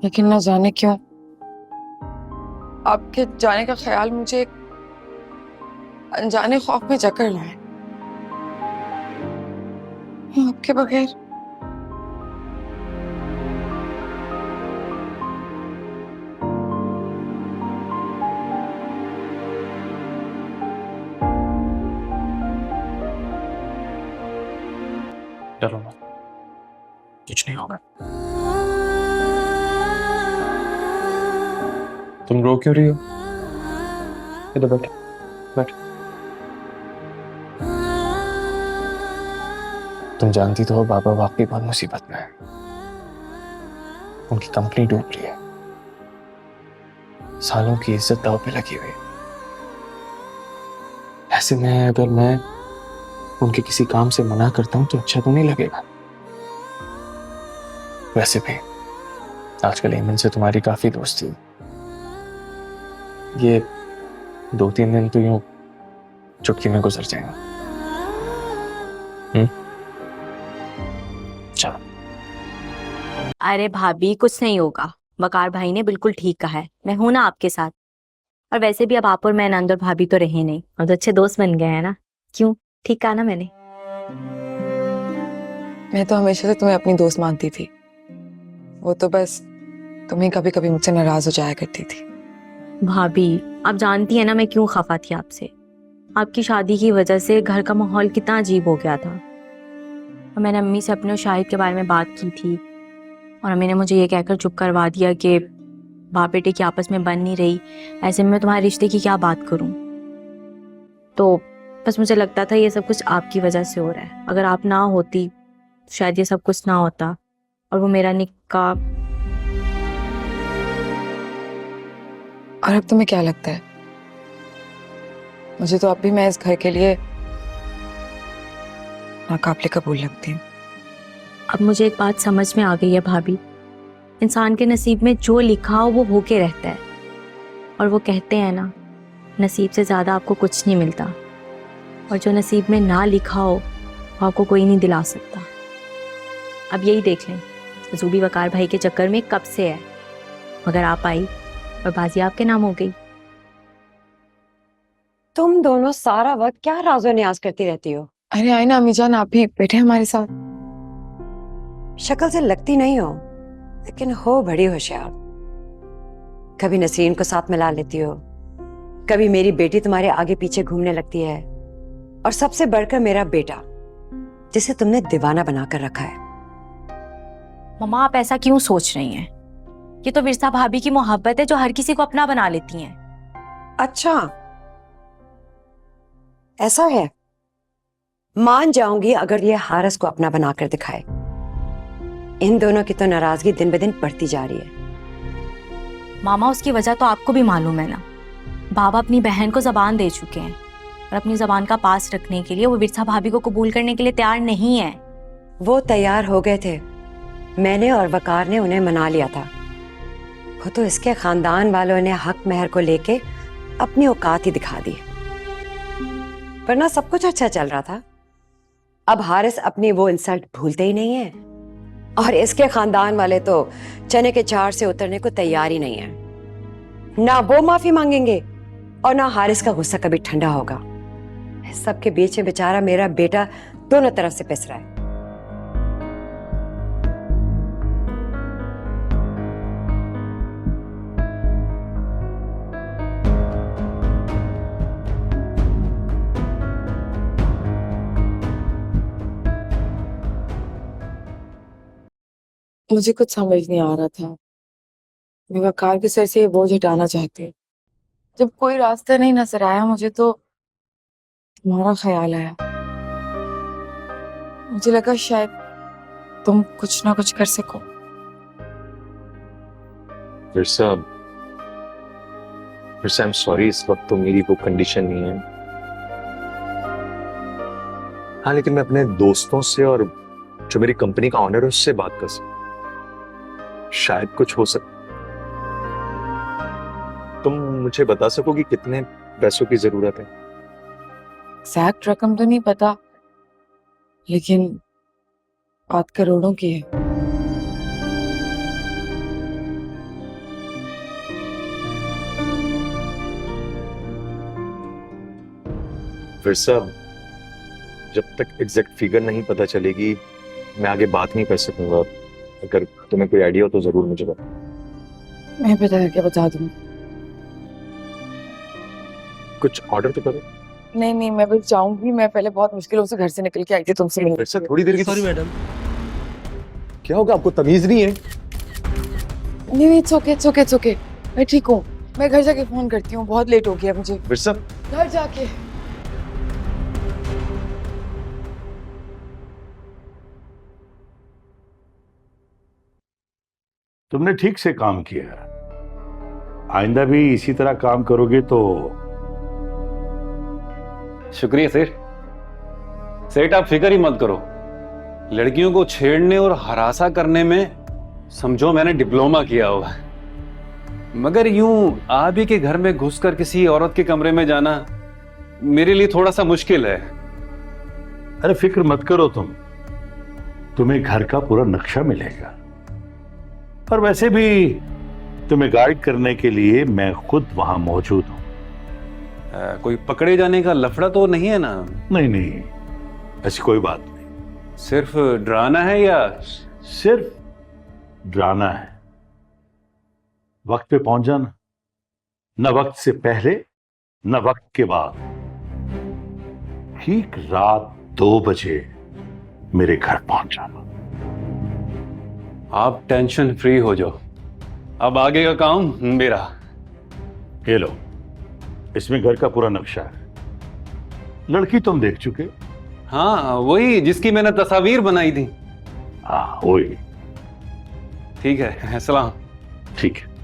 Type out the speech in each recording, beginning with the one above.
लेकिन न जाने क्यों आपके जाने का ख्याल मुझे एक अनजाने खौफ में जकड़ लाए। आपके बगैर चलो कुछ नहीं होगा। तुम रो क्यों रही हो? इधर बैठ, बैठ। तुम जानती तो हो बाबा वाकई बहुत मुसीबत में है। उनकी कंपनी डूब रही है, सालों की इज्जत दांव पे लगी हुई है। ऐसे में अगर मैं उनके किसी काम से मना करता हूं तो अच्छा तो नहीं लगेगा। वैसे भी आजकल ईमन से तुम्हारी काफी दोस्ती है। ये 2-3 दिन तो यूं चुटकी में गुजर जाएंगे। चलो। अरे भाभी कुछ नहीं होगा। वकार भाई ने बिल्कुल ठीक कहा है, मैं हूं ना आपके साथ। और वैसे भी अब आप और मैं नंद और भाभी तो रहे नहीं, हम तो अच्छे दोस्त बन गए हैं ना। क्यों, ठीक कहा ना मैंने? मैं तो हमेशा से तुम्हें अपनी दोस्त मानती थी। वो तो बस तुम्हें कभी कभी मुझसे नाराज हो जाया करती थी। भाभी आप जानती है ना मैं क्यों खफा थी आपसे। आपकी शादी की वजह से घर का माहौल कितना अजीब हो गया था। और मैंने अम्मी से अपने शाहिद के बारे में बात की थी और अम्मी ने मुझे ये कहकर चुप करवा दिया कि बाप बेटे की आपस में बन नहीं रही। ऐसे में मैं तुम्हारे रिश्ते की क्या बात करूं। तो बस मुझे लगता था ये सब कुछ आपकी वजह से हो रहा है। अगर आप ना होती तो शायद ये सब कुछ ना होता और वो मेरा निकाह। और अब तुम्हें क्या लगता है? मुझे तो अब भी मैं इस घर के लिए नाकाबिले कबूल लगती हूँ। अब मुझे एक बात समझ में आ गई है भाभी, इंसान के नसीब में जो लिखा हो वो होके रहता है। और वो कहते हैं ना, नसीब से ज़्यादा आपको कुछ नहीं मिलता, और जो नसीब में ना लिखा हो वो आपको कोई नहीं दिला सकता। अब यही देख लें, जूबी वकार भाई के चक्कर में कब से है, मगर आप आई और बाजी आपके नाम हो गई। तुम दोनों सारा वक्त क्या राजो न्याज करती रहती हो? अरे आए ना अम्मी जान, आप भी बैठे हमारे साथ। शक्ल से लगती नहीं हो, लेकिन हो बड़ी होशियार। कभी नसरीन को साथ मिला लेती हो, कभी मेरी बेटी तुम्हारे आगे पीछे घूमने लगती है, और सबसे बढ़कर मेरा बेटा जिसे तुमने दीवाना बनाकर रखा है। मम्मा आप ऐसा क्यों सोच रही हैं? ये तो विरसा भाभी की मोहब्बत है जो हर किसी को अपना बना लेती हैं। अच्छा ऐसा है, मान जाऊंगी अगर ये हारस को अपना बनाकर दिखाए। इन दोनों की तो नाराजगी दिन ब दिन बढ़ती जा रही है। मामा उसकी वजह तो आपको भी मालूम है ना। बाबा अपनी बहन को जबान दे चुके हैं और अपनी जबान का पास रखने के लिए वो विरसा भाभी को कबूल करने के लिए तैयार नहीं है। वो तैयार हो गए थे, मैंने और वकार ने उन्हें मना लिया था। वो तो इसके खानदान वालों ने हक महर को लेके अपनी औकात ही दिखा दी, वरना सब कुछ अच्छा चल रहा था। अब हारिस अपनी वो इंसल्ट भूलते ही नहीं है, और इसके खानदान वाले तो चने के चार से उतरने को तैयार ही नहीं है। ना वो माफी मांगेंगे और ना हारिस का गुस्सा कभी ठंडा होगा। सबके बीच में बेचारा मेरा बेटा दोनों तरफ से पिस रहा है। मुझे कुछ समझ नहीं आ रहा था। मैं वकार के सर से ये बोझ हटाना चाहती हूँ। जब कोई रास्ता नहीं नजर आया मुझे तो तुम्हारा ख्याल आया। मुझे लगा शायद तुम कुछ ना कुछ कर सको। Virsa, Virsa I am sorry, इस वक्त तो मेरी वो कंडीशन नहीं है। हाँ लेकिन मैं अपने दोस्तों से और जो मेरी कंपनी का ऑनर है उससे बात कर सकता, शायद कुछ हो सकता। तुम मुझे बता सकोगी कितने पैसों की जरूरत है? एग्जैक्ट रकम तो नहीं पता, लेकिन बात करोड़ों की है। फिर सब जब तक एग्जैक्ट फिगर नहीं पता चलेगी मैं आगे बात नहीं कर सकूंगा। अगर तुम्हें कोई आइडिया हो तो जरूर मुझे बताओ। मैं पता करके बता दूंगी। कुछ ऑर्डर तो करो। नहीं नहीं, मैं बस जाऊंगी। मैं पहले बहुत मुश्किलों से घर से निकल के आई थी तुमसे मिलने। फिर से थोड़ी देर की सॉरी मैडम। क्या होगा, आपको तमीज नहीं है? नहीं, it's okay, it's okay, it's okay. मैं ठीक हूँ। मैं घर जाके फोन करती हूँ, बहुत लेट हो गया मुझे। फिर सब घर जाके। तुमने ठीक से काम किया। आइंदा भी इसी तरह काम करोगे तो। शुक्रिया सेठ। सेठ आप फिक्र ही मत करो, लड़कियों को छेड़ने और हरासा करने में समझो मैंने डिप्लोमा किया हुआ है। मगर यूं आप ही के घर में घुसकर किसी औरत के कमरे में जाना मेरे लिए थोड़ा सा मुश्किल है। अरे फिक्र मत करो तुम्हें घर का पूरा नक्शा मिलेगा। और वैसे भी तुम्हें गाइड करने के लिए मैं खुद वहां मौजूद हूं। कोई पकड़े जाने का लफड़ा तो नहीं है ना? नहीं नहीं, ऐसी कोई बात नहीं। सिर्फ डराना है या? सिर्फ डराना है। वक्त पे पहुंच जाना, न वक्त से पहले न वक्त के बाद। ठीक रात 2 बजे मेरे घर पहुंच जाना। आप टेंशन फ्री हो जाओ, अब आगे का काम मेरा। ये लो, इसमें घर का पूरा नक्शा है। लड़की तुम देख चुके? हाँ, वही जिसकी मैंने तस्वीर बनाई थी। हाँ वही। ठीक है, सलाम। ठीक है।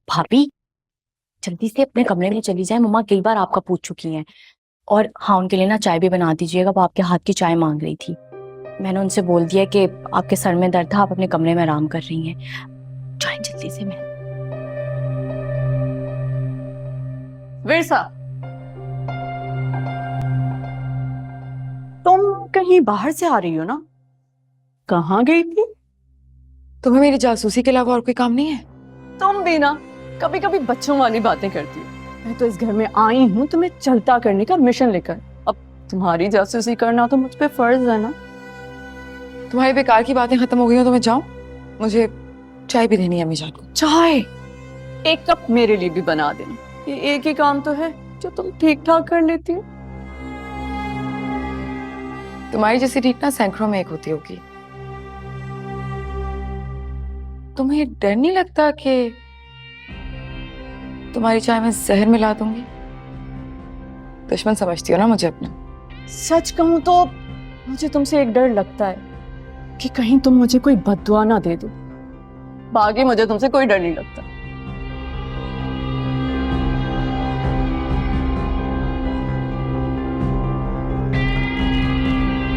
भाभी जल्दी से अपने कमरे में चली जाए, मम्मा कई बार आपका पूछ चुकी हैं। और हाँ, उनके लिए ना चाय भी बना दीजिएगा, वो आपके हाथ की चाय मांग रही थी। मैंने उनसे बोल दिया कि आपके सर में दर्द था, आप अपने कमरे में आराम कर रही हैं। चाय जल्दी से। मैं विरसा, तुम कहीं बाहर से आ रही हो ना? कहाँ गई थी? तुम्हें मेरी जासूसी के अलावा और कोई काम नहीं है? तुम भी ना कभी कभी बच्चों वाली बातें करती हो। मैं तो इस घर में आई हूँ तुम्हें चलता करने का मिशन लेकर। अब तुम्हारी जासूसी करना तो मुझ पे फर्ज है ना। तुम्हारी बेकार की बातें खत्म हो गई हो तो मैं जाऊं? मुझे चाय भी देनी है अम्मी जान को। चाय 1 कप मेरे लिए भी बना देना। ये एक ही काम तो है जो तुम ठीक ठाक कर लेती हो। तुम्हारी जैसी ठीक ना सैकड़ों में एक होती होगी। तुम्हें डर नहीं लगता कि तुम्हारी चाय में जहर मिला दूंगी? दुश्मन समझती हो ना मुझे अपना? सच कहूं तो मुझे तुमसे एक डर लगता है कि कहीं तुम मुझे कोई बद्दुआ ना दे दो। बाकी मुझे तुमसे कोई डर नहीं लगता।